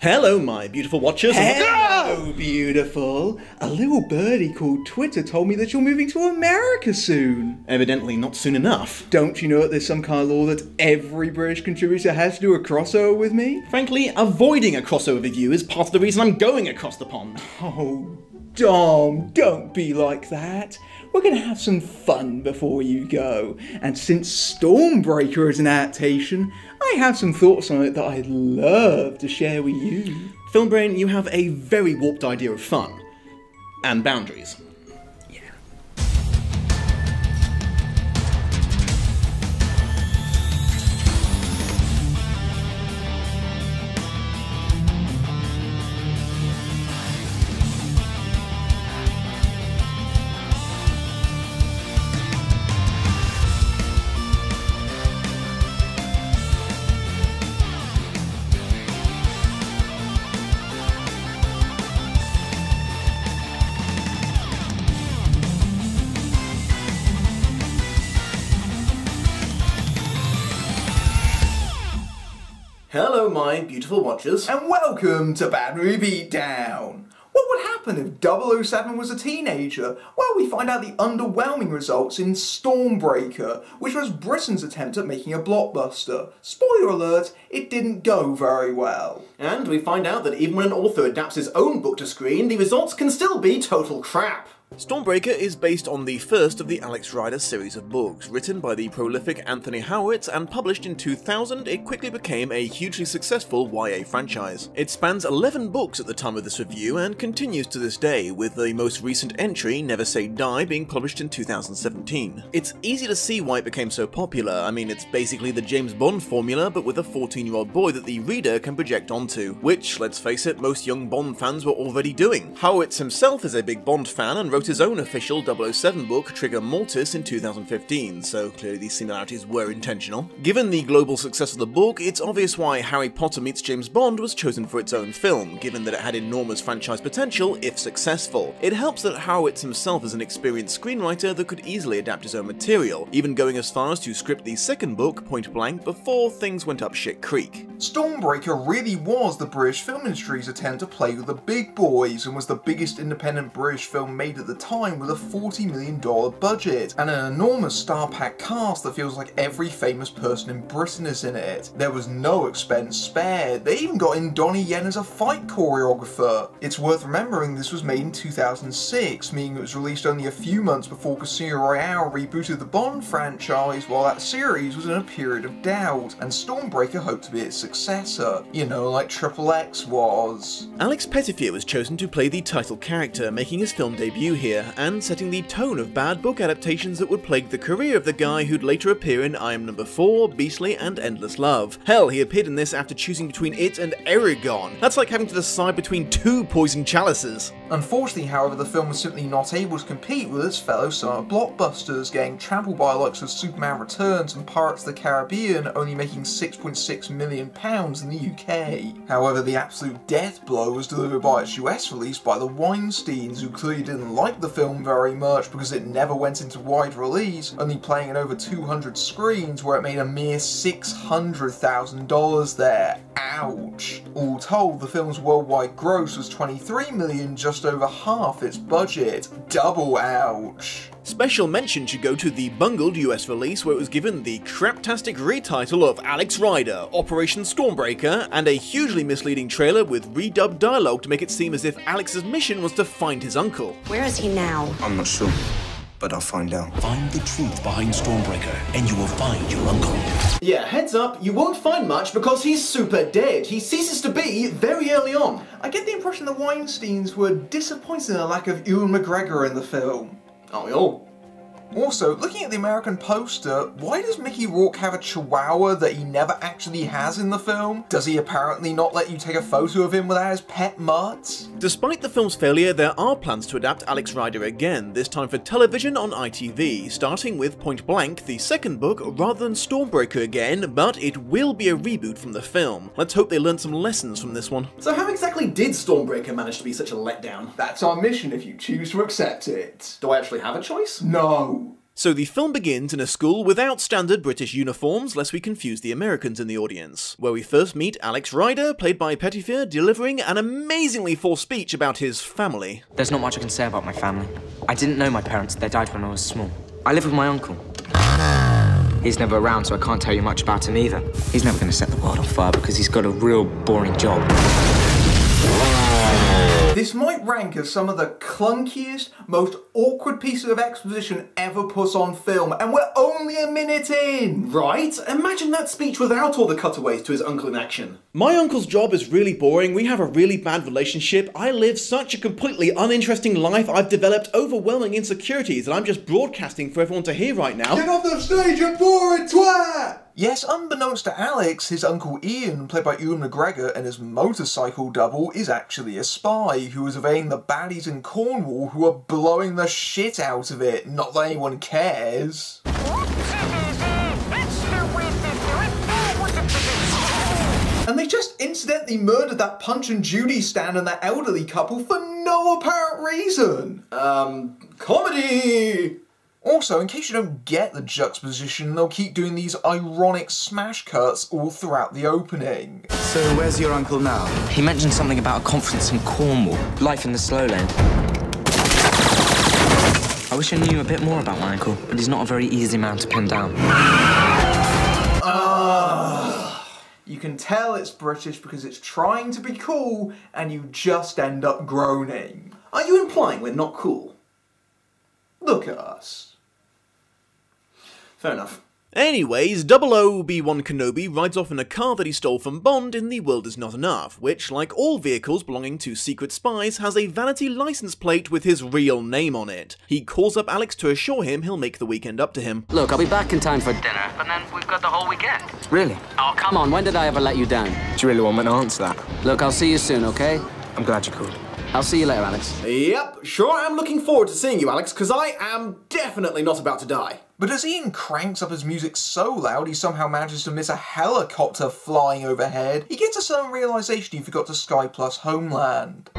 Hello, my beautiful watchers. Hello, beautiful. A little birdie called Twitter told me that you're moving to America soon. Evidently not soon enough. Don't you know that there's some kind of law that every British contributor has to do a crossover with me? Frankly, avoiding a crossover with you is part of the reason I'm going across the pond. Oh, Dom, don't be like that. We're going to have some fun before you go. And since Stormbreaker is an adaptation, I have some thoughts on it that I'd love to share with you. Filmbrain, you have a very warped idea of fun. And boundaries. Hello, my beautiful watchers. And welcome to Bad Movie Beatdown. What would happen if 007 was a teenager? Well, we find out the underwhelming results in Stormbreaker, which was Britain's attempt at making a blockbuster. Spoiler alert, it didn't go very well. And we find out that even when an author adapts his own book to screen, the results can still be total crap. Stormbreaker is based on the first of the Alex Rider series of books. Written by the prolific Anthony Horowitz and published in 2000, it quickly became a hugely successful YA franchise. It spans 11 books at the time of this review and continues to this day, with the most recent entry, Never Say Die, being published in 2017. It's easy to see why it became so popular. I mean, it's basically the James Bond formula, but with a 14-year-old boy that the reader can project onto, which, let's face it, most young Bond fans were already doing. Horowitz himself is a big Bond fan and wrote his own official 007 book, Trigger Mortis, in 2015, so clearly these similarities were intentional. Given the global success of the book, it's obvious why Harry Potter meets James Bond was chosen for its own film, given that it had enormous franchise potential if successful. It helps that Horowitz himself is an experienced screenwriter that could easily adapt his own material, even going as far as to script the second book, Point Blank, before things went up shit creek. Stormbreaker really was the British film industry's attempt to play with the big boys and was the biggest independent British film made at the time with a $40 million budget and an enormous star-packed cast that feels like every famous person in Britain is in it. There was no expense spared. They even got in Donnie Yen as a fight choreographer. It's worth remembering this was made in 2006, meaning it was released only a few months before Casino Royale rebooted the Bond franchise, while that series was in a period of doubt, and Stormbreaker hoped to be its successor, you know, like XXX was. Alex Pettyfer was chosen to play the title character, making his film debut here, and setting the tone of bad book adaptations that would plague the career of the guy who'd later appear in I Am Number 4, Beastly, and Endless Love. Hell, he appeared in this after choosing between it and Eragon. That's like having to decide between two poison chalices. Unfortunately, however, the film was simply not able to compete with its fellow summer blockbusters, getting trampled by the likes of Superman Returns and Pirates of the Caribbean, only making £6.6 million in the UK. However, the absolute death blow was delivered by its US release by the Weinsteins, who clearly didn't like the film very much because it never went into wide release, only playing in over 200 screens where it made a mere $600,000 there. Ouch. All told, the film's worldwide gross was $23 million, just over half its budget. Double ouch. Special mention should go to the bungled US release, where it was given the craptastic retitle of Alex Rider, Operation Stormbreaker, and a hugely misleading trailer with redubbed dialogue to make it seem as if Alex's mission was to find his uncle. Where is he now? I'm not sure, but I'll find out. Find the truth behind Stormbreaker, and you will find your uncle. Yeah, heads up, you won't find much because he's super dead. He ceases to be very early on. I get the impression the Weinsteins were disappointed in the lack of Ewan McGregor in the film. Aren't we all? Also, looking at the American poster, why does Mickey Rourke have a chihuahua that he never actually has in the film? Does he apparently not let you take a photo of him without his pet mutt? Despite the film's failure, there are plans to adapt Alex Rider again, this time for television on ITV, starting with Point Blank, the second book, rather than Stormbreaker again, but it will be a reboot from the film. Let's hope they learned some lessons from this one. So how exactly did Stormbreaker manage to be such a letdown? That's our mission if you choose to accept it. Do I actually have a choice? No. So the film begins in a school without standard British uniforms, lest we confuse the Americans in the audience, where we first meet Alex Rider, played by Pettyfer, delivering an amazingly forced speech about his family. There's not much I can say about my family. I didn't know my parents. They died when I was small. I live with my uncle. He's never around, so I can't tell you much about him either. He's never going to set the world on fire because he's got a real boring job. This might rank as some of the clunkiest, most awkward pieces of exposition ever put on film, and we're only a minute in! Right? Imagine that speech without all the cutaways to his uncle in action. My uncle's job is really boring, we have a really bad relationship, I live such a completely uninteresting life, I've developed overwhelming insecurities, and I'm just broadcasting for everyone to hear right now. Get off the stage, you boring twat! Yes, unbeknownst to Alex, his uncle Ian, played by Ewan McGregor, and his motorcycle double is actually a spy who is evading the baddies in Cornwall who are blowing the shit out of it. Not that anyone cares. And they just incidentally murdered that Punch and Judy stand and that elderly couple for no apparent reason. Comedy! Also, in case you don't get the juxtaposition, they'll keep doing these ironic smash cuts all throughout the opening. So where's your uncle now? He mentioned something about a conference in Cornwall. Life in the slow lane. I wish I knew a bit more about my uncle, but he's not a very easy man to pin down. You can tell it's British because it's trying to be cool, and you just end up groaning. Are you implying we're not cool? Look at us. Fair enough. Anyways, Obi-Wan Kenobi rides off in a car that he stole from Bond in The World Is Not Enough, which, like all vehicles belonging to secret spies, has a vanity license plate with his real name on it. He calls up Alex to assure him he'll make the weekend up to him. Look, I'll be back in time for dinner, but then we've got the whole weekend. Really? Oh, come on, when did I ever let you down? Do you really want me to answer that? Look, I'll see you soon, okay? I'm glad you called. I'll see you later, Alex. Yep, sure am looking forward to seeing you, Alex, because I am definitely not about to die. But as Ian cranks up his music so loud he somehow manages to miss a helicopter flying overhead, he gets a sudden realisation he forgot to Sky Plus Homeland.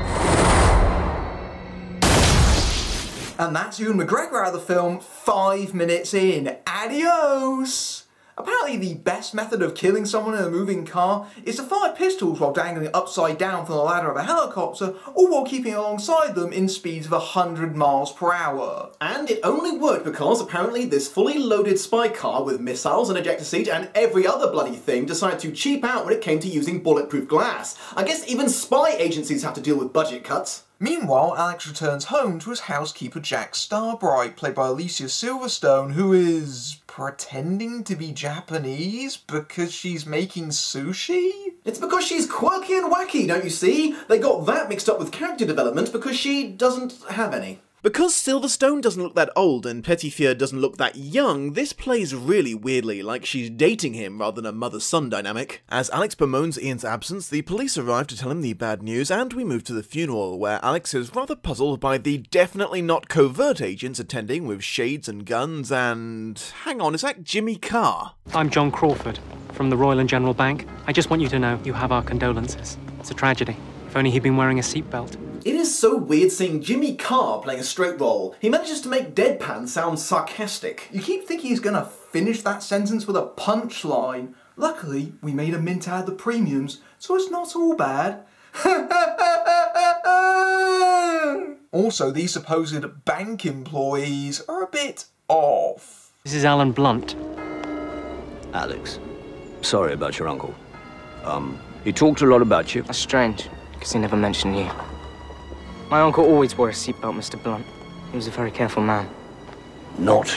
And that's Ewan McGregor out of the film 5 minutes in. Adios! Apparently the best method of killing someone in a moving car is to fire pistols while dangling upside down from the ladder of a helicopter, or while keeping alongside them in speeds of 100 miles per hour. And it only worked because apparently this fully loaded spy car with missiles, an ejector seat and every other bloody thing decided to cheap out when it came to using bulletproof glass. I guess even spy agencies have to deal with budget cuts. Meanwhile, Alex returns home to his housekeeper Jack Starbright, played by Alicia Silverstone, who is pretending to be Japanese because she's making sushi? It's because she's quirky and wacky, don't you see? They got that mixed up with character development because she doesn't have any. Because Silverstone doesn't look that old and Pettyfer doesn't look that young, this plays really weirdly, like she's dating him rather than a mother-son dynamic. As Alex bemoans Ian's absence, the police arrive to tell him the bad news, and we move to the funeral, where Alex is rather puzzled by the definitely not covert agents attending with shades and guns and... hang on, is that Jimmy Carr? I'm John Crawford, from the Royal and General Bank. I just want you to know you have our condolences. It's a tragedy. If only he'd been wearing a seatbelt. It is so weird seeing Jimmy Carr playing a straight role. He manages to make deadpan sound sarcastic. You keep thinking he's gonna finish that sentence with a punchline. Luckily, we made a mint out of the premiums, so it's not all bad. Also, these supposed bank employees are a bit off. This is Alan Blunt. Alex, sorry about your uncle. He talked a lot about you. That's strange, because he never mentioned you. My uncle always wore a seatbelt, Mr. Blunt. He was a very careful man. Not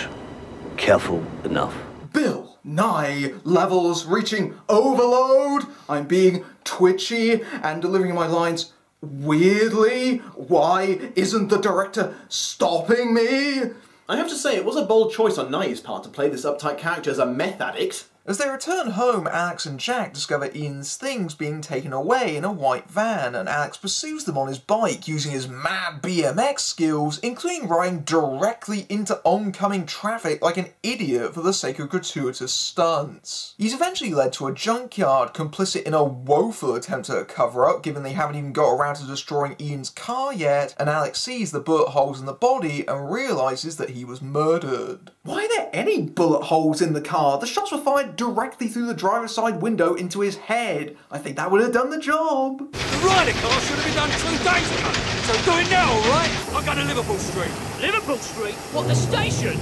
careful enough. Bill Nighy levels reaching overload. I'm being twitchy and delivering my lines weirdly. Why isn't the director stopping me? I have to say, it was a bold choice on Nighy's part to play this uptight character as a meth addict. As they return home, Alex and Jack discover Ian's things being taken away in a white van, and Alex pursues them on his bike using his mad BMX skills, including riding directly into oncoming traffic like an idiot for the sake of gratuitous stunts. He's eventually led to a junkyard, complicit in a woeful attempt at a cover-up given they haven't even got around to destroying Ian's car yet, and Alex sees the bullet holes in the body and realises that he was murdered. Why are there any bullet holes in the car? The shots were fired directly through the driver's side window into his head. I think that would have done the job. The rider car should have been done 2 days ago. So do it now, all right? I'm going to Liverpool Street. Liverpool Street? What, the station?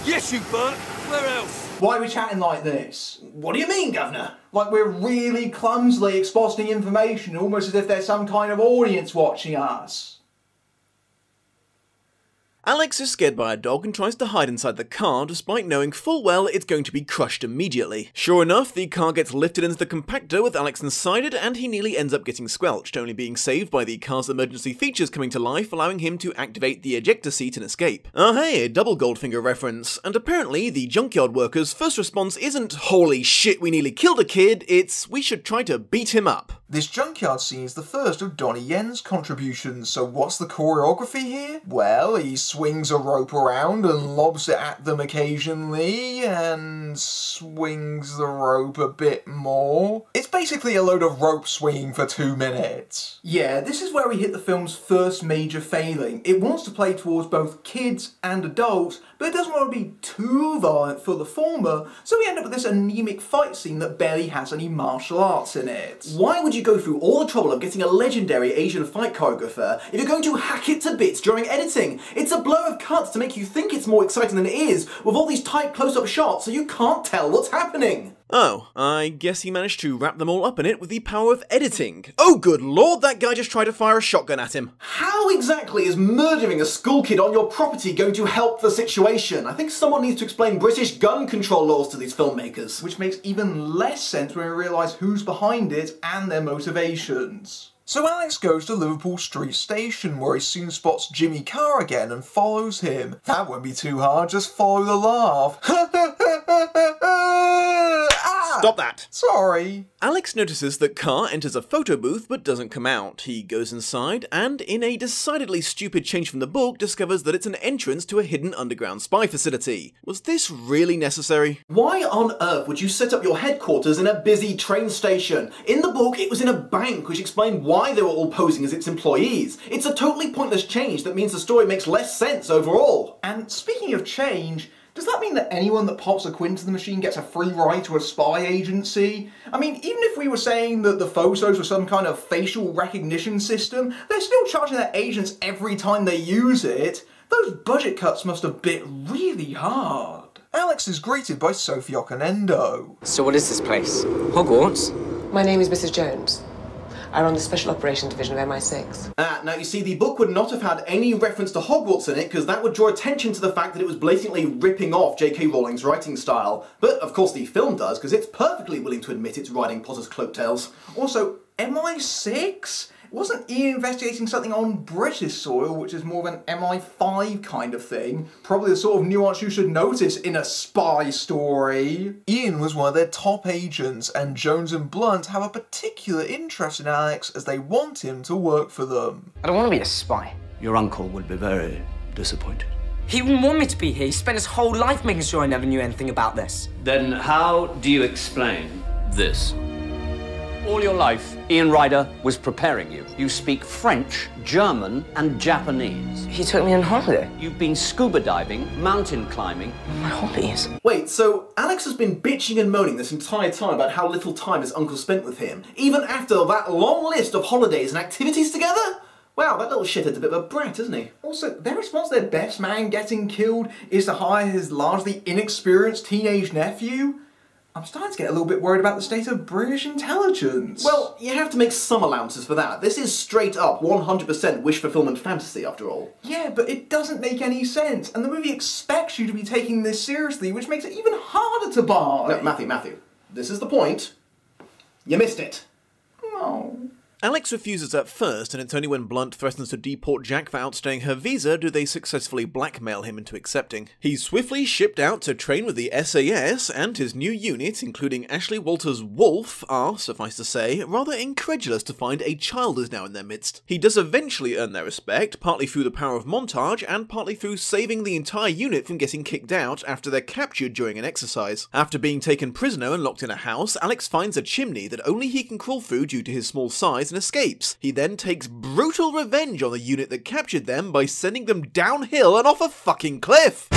Yes, you Bert. Where else? Why are we chatting like this? What do you mean, Governor? Like we're really clumsily expositing information, almost as if there's some kind of audience watching us. Alex is scared by a dog and tries to hide inside the car despite knowing full well it's going to be crushed immediately. Sure enough, the car gets lifted into the compactor with Alex inside it and he nearly ends up getting squelched, only being saved by the car's emergency features coming to life, allowing him to activate the ejector seat and escape. Oh hey, a double Goldfinger reference. And apparently the junkyard workers' first response isn't "holy shit, we nearly killed a kid," it's "we should try to beat him up." This junkyard scene is the first of Donnie Yen's contributions, so what's the choreography here? Well, he swings a rope around and lobs it at them occasionally, and swings the rope a bit more. It's basically a load of rope swinging for 2 minutes. Yeah, this is where we hit the film's first major failing. It wants to play towards both kids and adults, but it doesn't want to be too violent for the former, so we end up with this anemic fight scene that barely has any martial arts in it. Why would you go through all the trouble of getting a legendary Asian fight choreographer if you're going to hack it to bits during editing? It's a blur of cuts to make you think it's more exciting than it is, with all these tight close-up shots so you can't tell what's happening. Oh, I guess he managed to wrap them all up in it with the power of editing. Oh good lord, that guy just tried to fire a shotgun at him. How exactly is murdering a school kid on your property going to help the situation? I think someone needs to explain British gun control laws to these filmmakers. Which makes even less sense when we realise who's behind it and their motivations. So Alex goes to Liverpool Street Station, where he soon spots Jimmy Carr again and follows him. That won't be too hard, just follow the laugh. Stop that! Sorry. Alex notices that Carr enters a photo booth but doesn't come out. He goes inside and, in a decidedly stupid change from the book, discovers that it's an entrance to a hidden underground spy facility. Was this really necessary? Why on earth would you set up your headquarters in a busy train station? In the book, it was in a bank, which explained why they were all posing as its employees. It's a totally pointless change that means the story makes less sense overall. And speaking of change, does that mean that anyone that pops a quid into the machine gets a free ride to a spy agency? I mean, even if we were saying that the photos were some kind of facial recognition system, they're still charging their agents every time they use it. Those budget cuts must have bit really hard. Alex is greeted by Sophie Okonendo. So what is this place? Hogwarts? My name is Mrs. Jones. I run the Special Operations Division of MI6. Now you see, the book would not have had any reference to Hogwarts in it because that would draw attention to the fact that it was blatantly ripping off J.K. Rowling's writing style. But of course the film does, because it's perfectly willing to admit it's riding Potter's coattails. Also, MI6? Wasn't Ian investigating something on British soil, which is more of an MI5 kind of thing? Probably the sort of nuance you should notice in a spy story. Ian was one of their top agents, and Jones and Blunt have a particular interest in Alex as they want him to work for them. I don't want to be a spy. Your uncle would be very disappointed. He wouldn't want me to be here. He spent his whole life making sure I never knew anything about this. Then how do you explain this? All your life, Ian Ryder was preparing you. You speak French, German, and Japanese. He took me on holiday. You've been scuba diving, mountain climbing. My hobbies. Wait, so Alex has been bitching and moaning this entire time about how little time his uncle spent with him, even after that long list of holidays and activities together? Wow, that little shithead's a bit of a brat, isn't he? Also, their response to their best man getting killed is to hire his largely inexperienced teenage nephew? I'm starting to get a little bit worried about the state of British intelligence. Well, you have to make some allowances for that. This is straight up 100% wish fulfillment fantasy, after all. Yeah, but it doesn't make any sense, and the movie expects you to be taking this seriously, which makes it even harder to buy. No, Matthew, this is the point. You missed it. No. Alex refuses at first, and it's only when Blunt threatens to deport Jack for outstaying her visa do they successfully blackmail him into accepting. He's swiftly shipped out to train with the SAS, and his new unit, including Ashley Walters' Wolf, are, suffice to say, rather incredulous to find a child is now in their midst. He does eventually earn their respect, partly through the power of montage, and partly through saving the entire unit from getting kicked out after they're captured during an exercise. After being taken prisoner and locked in a house, Alex finds a chimney that only he can crawl through due to his small size and escapes. He then takes brutal revenge on the unit that captured them by sending them downhill and off a fucking cliff!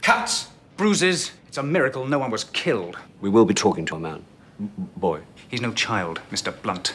Cuts! Bruises! It's a miracle no one was killed. We will be talking to a man. Boy. He's no child, Mr. Blunt.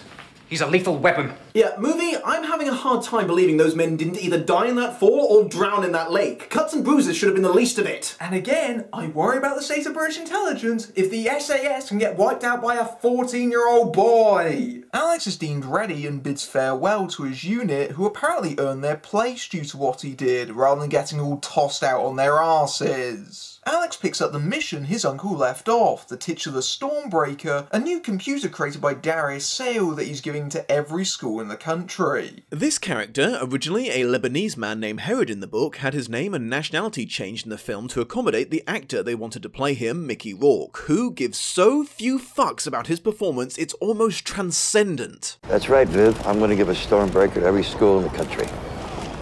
He's a lethal weapon. Yeah, movie, I'm having a hard time believing those men didn't either die in that fall or drown in that lake. Cuts and bruises should have been the least of it. And again, I worry about the state of British intelligence if the SAS can get wiped out by a 14-year-old boy. Alex is deemed ready and bids farewell to his unit, who apparently earned their place due to what he did, rather than getting all tossed out on their arses. Alex picks up the mission his uncle left off, the titular Stormbreaker, a new computer created by Darius Sale that he's giving to every school in the country. This character, originally a Lebanese man named Herod in the book, had his name and nationality changed in the film to accommodate the actor they wanted to play him, Mickey Rourke, who gives so few fucks about his performance it's almost transcendent. That's right, Viv. I'm going to give a Stormbreaker to every school in the country.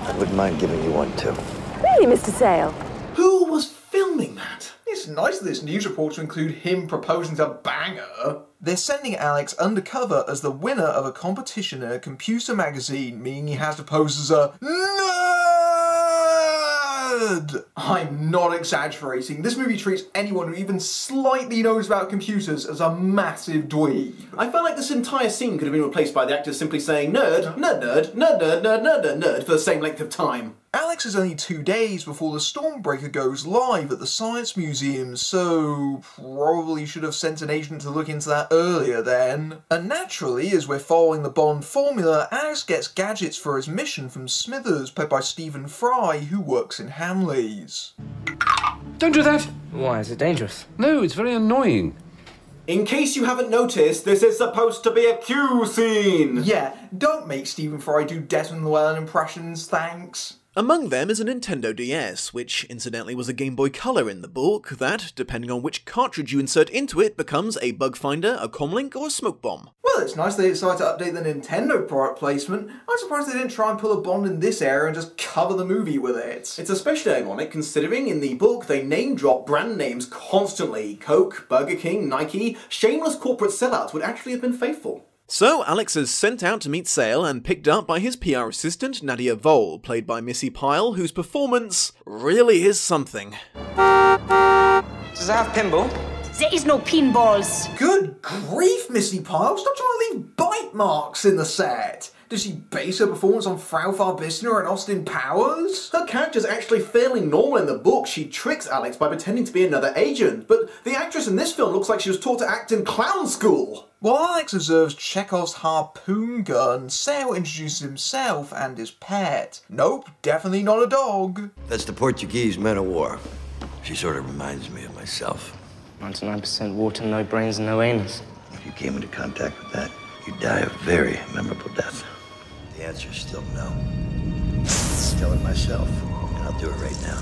I wouldn't mind giving you one, too. Really, Mr. Sale? Who was filming that? It's nice of this news report to include him proposing to bang her. They're sending Alex undercover as the winner of a competition in a computer magazine, meaning he has to pose as a nerd! I'm not exaggerating. This movie treats anyone who even slightly knows about computers as a massive dweeb. I felt like this entire scene could have been replaced by the actors simply saying nerd, nerd, nerd, nerd, nerd, nerd, nerd, nerd, nerd for the same length of time. Alex is only 2 days before the Stormbreaker goes live at the Science Museum, so probably should have sent an agent to look into that earlier then. And naturally, as we're following the Bond formula, Alex gets gadgets for his mission from Smithers, played by Stephen Fry, who works in Hamleys. Don't do that! Why, is it dangerous? No, it's very annoying. In case you haven't noticed, this is supposed to be a Q scene! Yeah, don't make Stephen Fry do Desmond Llewellyn impressions, thanks. Among them is a Nintendo DS, which incidentally was a Game Boy Color in the book, that, depending on which cartridge you insert into it, becomes a bug finder, a comlink, or a smoke bomb. Well, it's nice they decided to update the Nintendo product placement. I'm surprised they didn't try and pull a Bond in this era and just cover the movie with it. It's especially ironic considering in the book they name drop brand names constantly. Coke, Burger King, Nighy, shameless corporate sellouts would actually have been faithful. So, Alex is sent out to meet Sale and picked up by his PR assistant, Nadia Vole, played by Missy Pyle, whose performance really is something. Does it have pinball? There is no pinballs. Good grief, Missy Pyle, stop trying to leave bite marks in the set. Does she base her performance on Frau Farbissner and Austin Powers? Her character's actually fairly normal in the book. She tricks Alex by pretending to be another agent, but the actress in this film looks like she was taught to act in clown school. While Alex observes Chekhov's harpoon gun, Sale introduces himself and his pet. Nope, definitely not a dog. That's the Portuguese man of war. She sort of reminds me of myself. 99% water, no brains, and no anus. If you came into contact with that, you'd die a very memorable death. The answer's still no. I'll tell it myself, and I'll do it right now.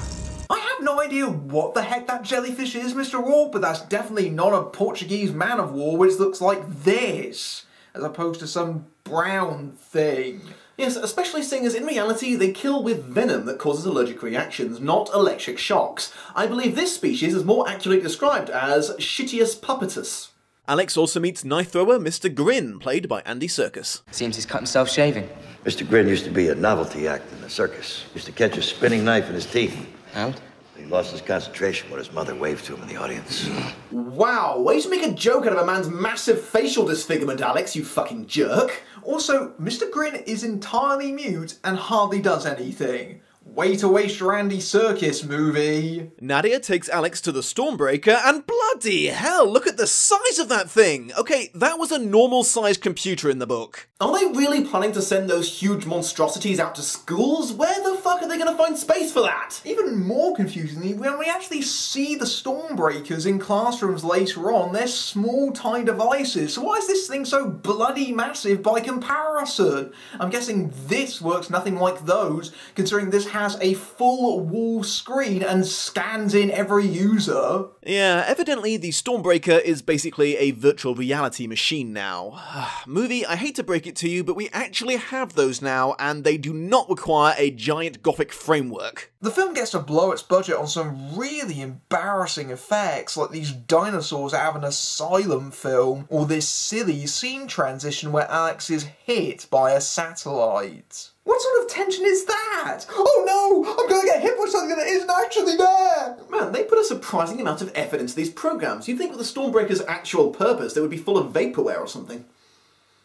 I have no idea what the heck that jellyfish is, Mr. Rourke, but that's definitely not a Portuguese man of war which looks like this, as opposed to some brown thing. Yes, especially seeing as in reality they kill with venom that causes allergic reactions, not electric shocks. I believe this species is more accurately described as Shittius puppetus. Alex also meets knife thrower Mr. Grin, played by Andy Serkis. Seems he's cut himself shaving. Mr. Grin used to be a novelty act in the circus. Used to catch a spinning knife in his teeth. And? He lost his concentration when his mother waved to him in the audience. Wow, way to make a joke out of a man's massive facial disfigurement, Alex, you fucking jerk. Also, Mr. Grin is entirely mute and hardly does anything. Way to waste your Andy Serkis movie. Nadia takes Alex to the Stormbreaker and bloody hell, look at the size of that thing! Okay, that was a normal-sized computer in the book. Are they really planning to send those huge monstrosities out to schools? Where the fuck are they going to find space for that? Even more confusingly, when we actually see the Stormbreakers in classrooms later on, they're small, tiny devices. So why is this thing so bloody massive by comparison? I'm guessing this works nothing like those, considering this has a full wall screen and scans in every user. Yeah, evidently the Stormbreaker is basically a virtual reality machine now. Movie, I hate to break it to you, but we actually have those now, and they do not require a giant gothic framework. The film gets to blow its budget on some really embarrassing effects, like these dinosaurs out of an asylum film, or this silly scene transition where Alex is hit by a satellite. What sort of tension is that? Oh no! I'm gonna get hit by something that isn't actually there! Man, they put a surprising amount of effort into these programs. You'd think with the Stormbreaker's actual purpose, they would be full of vaporware or something.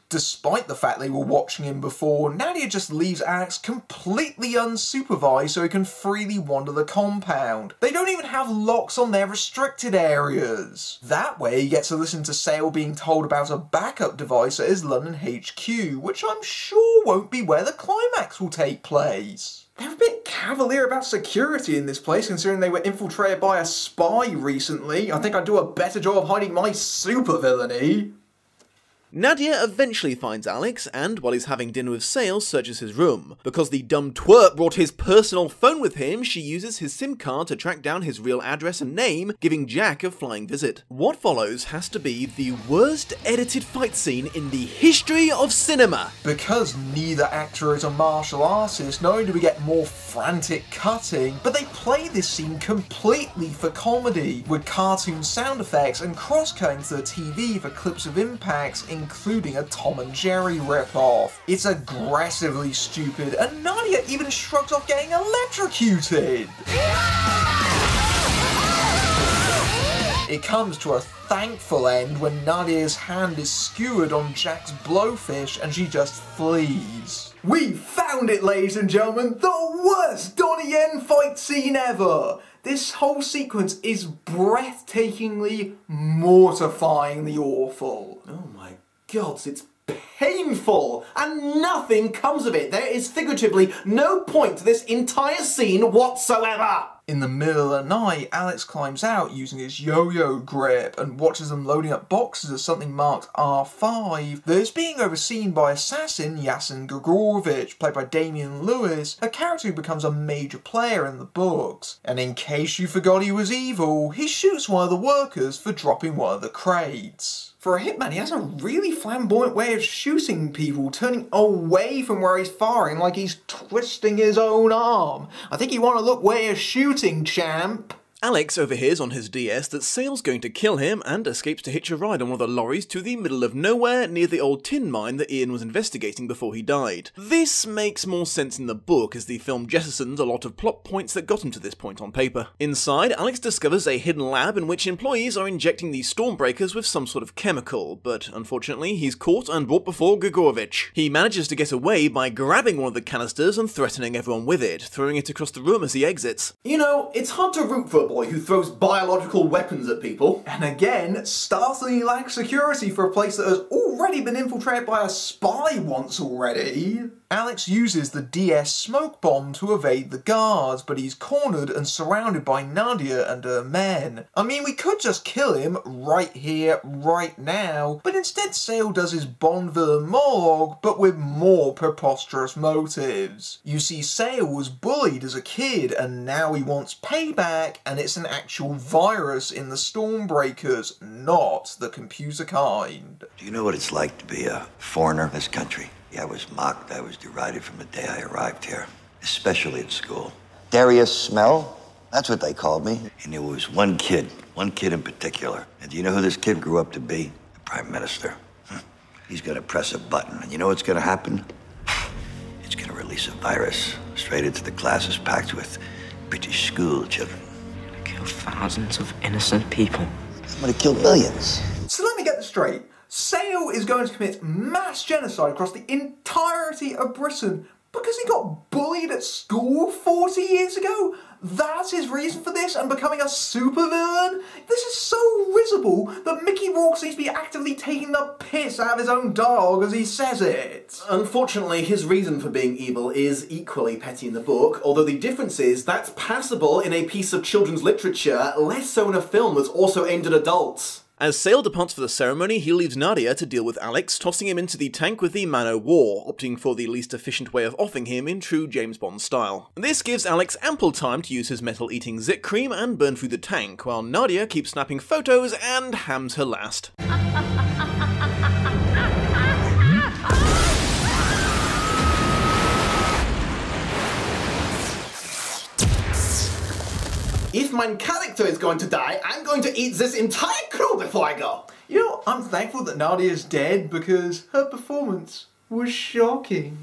Despite the fact they were watching him before, Nadia just leaves Alex completely unsupervised so he can freely wander the compound. They don't even have locks on their restricted areas. That way he gets to listen to Sale being told about a backup device at his London HQ, which I'm sure won't be where the climax will take place. They're a bit cavalier about security in this place, considering they were infiltrated by a spy recently. I think I'd do a better job of hiding my supervillainy. Nadia eventually finds Alex, and while he's having dinner with Sale, searches his room. Because the dumb twerp brought his personal phone with him, she uses his SIM card to track down his real address and name, giving Jack a flying visit. What follows has to be the worst edited fight scene in the history of cinema. Because neither actor is a martial artist, not only do we get more frantic cutting, but they play this scene completely for comedy, with cartoon sound effects and cross-cutting to the TV for clips of impacts, including a Tom and Jerry ripoff. It's aggressively stupid, and Nadia even shrugs off getting electrocuted. It comes to a thankful end when Nadia's hand is skewered on Jack's blowfish and she just flees. We found it, ladies and gentlemen, the worst Donnie Yen fight scene ever! This whole sequence is breathtakingly, mortifyingly awful. Oh my God, it's painful, and nothing comes of it. There is figuratively no point to this entire scene whatsoever. In the middle of the night, Alex climbs out using his yo-yo grip and watches them loading up boxes of something marked R5 that is being overseen by assassin Yasin Grigorovich, played by Damian Lewis, a character who becomes a major player in the books. And in case you forgot he was evil, he shoots one of the workers for dropping one of the crates. For a hitman, he has a really flamboyant way of shooting people, turning away from where he's firing like he's twisting his own arm. I think you want to look where you're shooting, champ. Alex overhears on his DS that Sale's going to kill him and escapes to hitch a ride on one of the lorries to the middle of nowhere near the old tin mine that Ian was investigating before he died. This makes more sense in the book as the film jettisons a lot of plot points that got him to this point on paper. Inside, Alex discovers a hidden lab in which employees are injecting the Stormbreakers with some sort of chemical, but unfortunately he's caught and brought before Grigorovich. He manages to get away by grabbing one of the canisters and threatening everyone with it, throwing it across the room as he exits. You know, it's hard to root for a boy who throws biological weapons at people. And again, startlingly lacks security for a place that has already been infiltrated by a spy once already. Alex uses the DS smoke bomb to evade the guards, but he's cornered and surrounded by Nadia and her men. I mean, we could just kill him right here, right now, but instead Sale does his Bond villain monologue, but with more preposterous motives. You see, Sale was bullied as a kid, and now he wants payback, and it's an actual virus in the Stormbreakers, not the computer kind. Do you know what it's like to be a foreigner in this country? Yeah, I was mocked, I was derided from the day I arrived here, especially at school. Darius Smell, that's what they called me. And there was one kid in particular. And do you know who this kid grew up to be? The Prime Minister. He's gonna press a button, and you know what's gonna happen? It's gonna release a virus straight into the classes packed with British school children. Kill thousands of innocent people. I'm gonna kill millions. So let me get this straight. Sale is going to commit mass genocide across the entirety of Britain Because he got bullied at school 40 years ago? That's his reason for this and becoming a supervillain? This is so risible that Mickey Rourke seems to be actively taking the piss out of his own dog as he says it. Unfortunately, his reason for being evil is equally petty in the book, although the difference is that's passable in a piece of children's literature, less so in a film that's also aimed at adults. As Sale departs for the ceremony, he leaves Nadia to deal with Alex, tossing him into the tank with the Man-O-War, opting for the least efficient way of offing him in true James Bond style. This gives Alex ample time to use his metal-eating zit cream and burn through the tank, while Nadia keeps snapping photos and hams her last. If my character is going to die, I'm going to eat this entire crew before I go. You know, I'm thankful that Nadia's dead because her performance was shocking.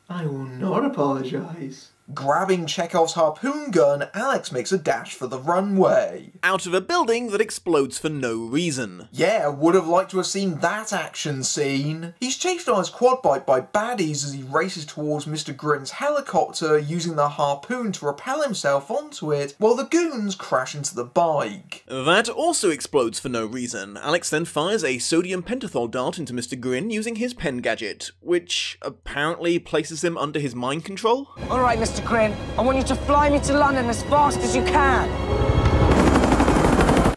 I will not apologise. Grabbing Chekhov's harpoon gun, Alex makes a dash for the runway. Out of a building that explodes for no reason. Yeah, would have liked to have seen that action scene. He's chased on his quad bike by baddies as he races towards Mr. Grin's helicopter, using the harpoon to rappel himself onto it, while the goons crash into the bike. That also explodes for no reason. Alex then fires a sodium pentothal dart into Mr. Grin using his pen gadget, which apparently places him under his mind control. Alright, Mr. Grin, I want you to fly me to London as fast as you can.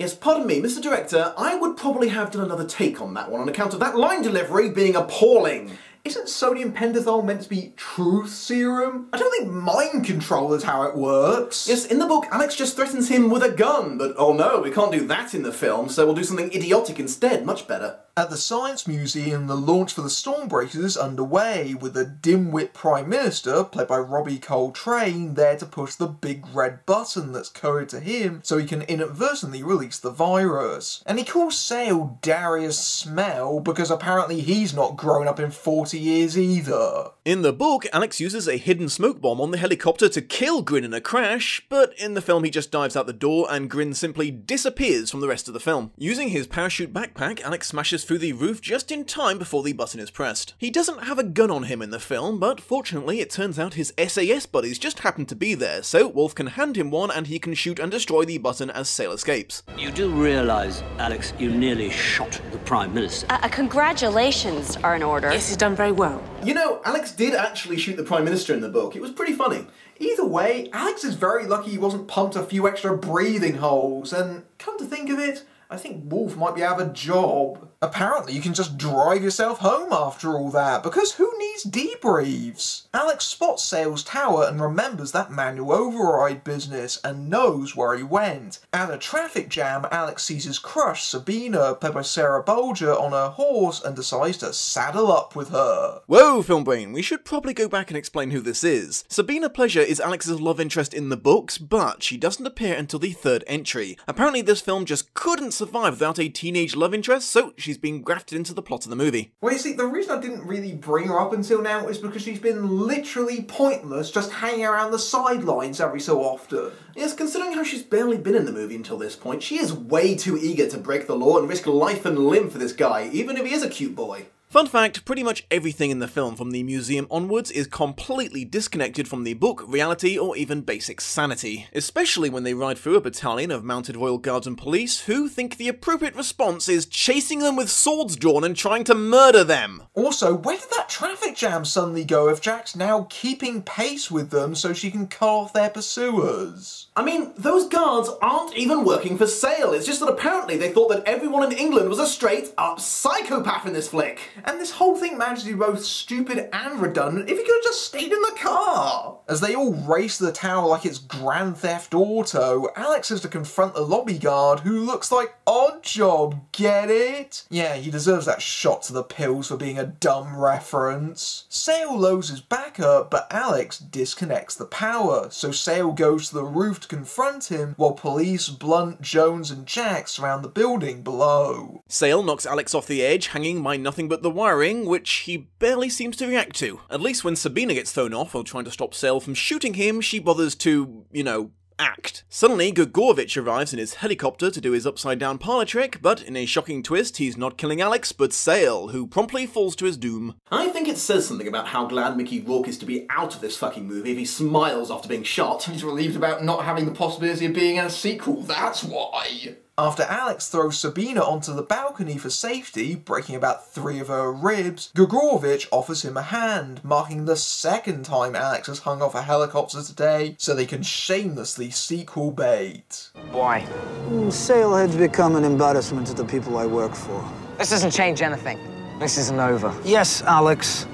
Yes, pardon me, Mr. Director, I would probably have done another take on that one on account of that line delivery being appalling. Isn't sodium pentothal meant to be truth serum? I don't think mind control is how it works. Yes, in the book, Alex just threatens him with a gun, but oh no, we can't do that in the film, so we'll do something idiotic instead, much better. At the Science Museum, the launch for the Stormbreaker is underway, with the dim-wit Prime Minister, played by Robbie Coltrane, there to push the big red button that's coded to him so he can inadvertently release the virus. And he calls Sale Darius Smell because apparently he's not grown up in 40 years either. In the book, Alex uses a hidden smoke bomb on the helicopter to kill Grin in a crash, but in the film he just dives out the door and Grin simply disappears from the rest of the film. Using his parachute backpack, Alex smashes through the roof just in time before the button is pressed. He doesn't have a gun on him in the film, but fortunately it turns out his SAS buddies just happen to be there, so Wolf can hand him one and he can shoot and destroy the button as Sale escapes. You do realise, Alex, you nearly shot the Prime Minister. Congratulations are in order. Yes, he's done very well. You know, Alex did actually shoot the Prime Minister in the book. It was pretty funny. Either way, Alex is very lucky he wasn't pumped a few extra breathing holes, and come to think of it, I think Wolf might be out of a job. Apparently you can just drive yourself home after all that, because who needs debriefs? Alex spots Sale's tower and remembers that manual override business and knows where he went. At a traffic jam, Alex sees his crush, Sabina, played by Sarah Bolger, on her horse and decides to saddle up with her. Whoa, Filmbrain, we should probably go back and explain who this is. Sabina Pleasure is Alex's love interest in the books, but she doesn't appear until the third entry. Apparently this film just couldn't survive without a teenage love interest, so she's been grafted into the plot of the movie. Well, you see, the reason I didn't really bring her up until now is because she's been literally pointless, just hanging around the sidelines every so often. Yes, considering how she's barely been in the movie until this point, she is way too eager to break the law and risk life and limb for this guy, even if he is a cute boy. Fun fact, pretty much everything in the film from the museum onwards is completely disconnected from the book, reality, or even basic sanity. Especially when they ride through a battalion of mounted royal guards and police who think the appropriate response is chasing them with swords drawn and trying to murder them. Also, where did that traffic jam suddenly go if Jack's now keeping pace with them so she can cut off their pursuers? I mean, those guards aren't even working for Sale, it's just that apparently they thought that everyone in England was a straight-up psychopath in this flick. And this whole thing managed to be both stupid and redundant if he could have just stayed in the car. As they all race to the tower like it's Grand Theft Auto, Alex has to confront the lobby guard who looks like Oddjob, get it? Yeah, he deserves that shot to the pills for being a dumb reference. Sale loads his back up, but Alex disconnects the power, so Sale goes to the roof to confront him while police, Blunt, Jones and Jack surround the building below. Sale knocks Alex off the edge, hanging by nothing but the wiring, which he barely seems to react to. At least when Sabina gets thrown off while trying to stop Sale from shooting him, she bothers to, you know, act. Suddenly, Gregorowicz arrives in his helicopter to do his upside-down parlor trick, but in a shocking twist, he's not killing Alex, but Sale, who promptly falls to his doom. I think it says something about how glad Mickey Rourke is to be out of this fucking movie if he smiles after being shot. He's relieved about not having the possibility of being in a sequel, that's why. After Alex throws Sabina onto the balcony for safety, breaking about 3 of her ribs, Gregorowicz offers him a hand, marking the 2nd time Alex has hung off a helicopter today, so they can shamelessly sequel bait. Why? Sale had become an embarrassment to the people I work for. This doesn't change anything. This isn't over. Yes, Alex.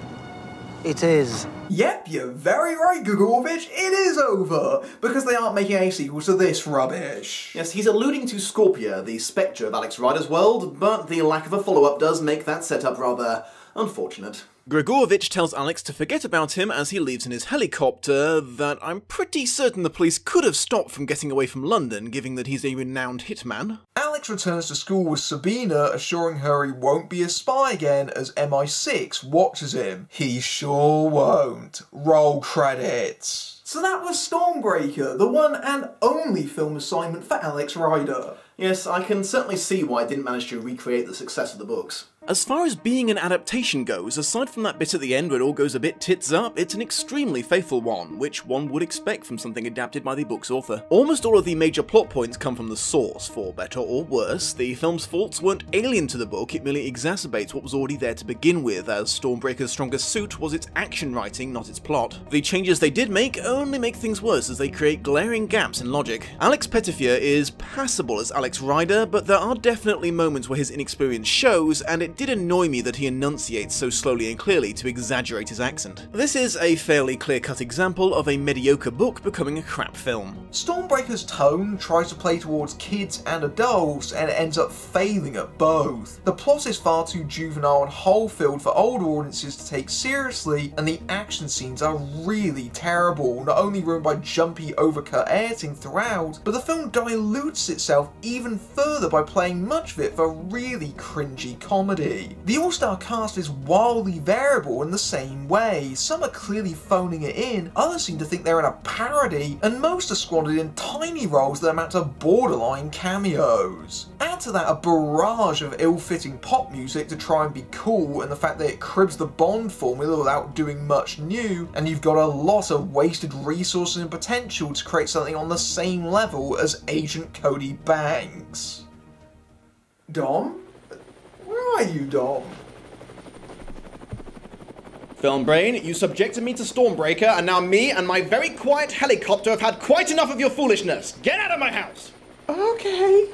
It is. Yep, you're very right, Gregorowicz, it is over! Because they aren't making a sequel to this rubbish. Yes, he's alluding to Scorpia, the spectre of Alex Rider's world, but the lack of a follow-up does make that setup rather unfortunate. Gregorowicz tells Alex to forget about him as he leaves in his helicopter, that I'm pretty certain the police could have stopped from getting away from London, given that he's a renowned hitman. Alex returns to school with Sabina, assuring her he won't be a spy again as MI6 watches him. He sure won't. Roll credits. So that was Stormbreaker, the one and only film assignment for Alex Rider. Yes, I can certainly see why I didn't manage to recreate the success of the books. As far as being an adaptation goes, aside from that bit at the end where it all goes a bit tits up, it's an extremely faithful one, which one would expect from something adapted by the book's author. Almost all of the major plot points come from the source, for better or worse. The film's faults weren't alien to the book, it merely exacerbates what was already there to begin with, as Stormbreaker's strongest suit was its action writing, not its plot. The changes they did make only make things worse as they create glaring gaps in logic. Alex Pettyfer is passable as Alex Rider, but there are definitely moments where his inexperience shows, and it did annoy me that he enunciates so slowly and clearly to exaggerate his accent. This is a fairly clear-cut example of a mediocre book becoming a crap film. Stormbreaker's tone tries to play towards kids and adults, and it ends up failing at both. The plot is far too juvenile and hole-filled for older audiences to take seriously, and the action scenes are really terrible, not only ruined by jumpy, overcut editing throughout, but the film dilutes itself even further by playing much of it for really cringy comedy. The all-star cast is wildly variable in the same way. Some are clearly phoning it in, others seem to think they're in a parody, and most are squandered in tiny roles that amount to borderline cameos. Add to that a barrage of ill-fitting pop music to try and be cool, and the fact that it cribs the Bond formula without doing much new, and you've got a lot of wasted resources and potential to create something on the same level as Agent Cody Banks. Dom? Where are you, Dom? Film Brain, you subjected me to Stormbreaker, and now me and my very quiet helicopter have had quite enough of your foolishness. Get out of my house! Okay.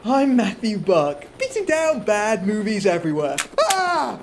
I'm Matthew Buck, beating down bad movies everywhere. Ah!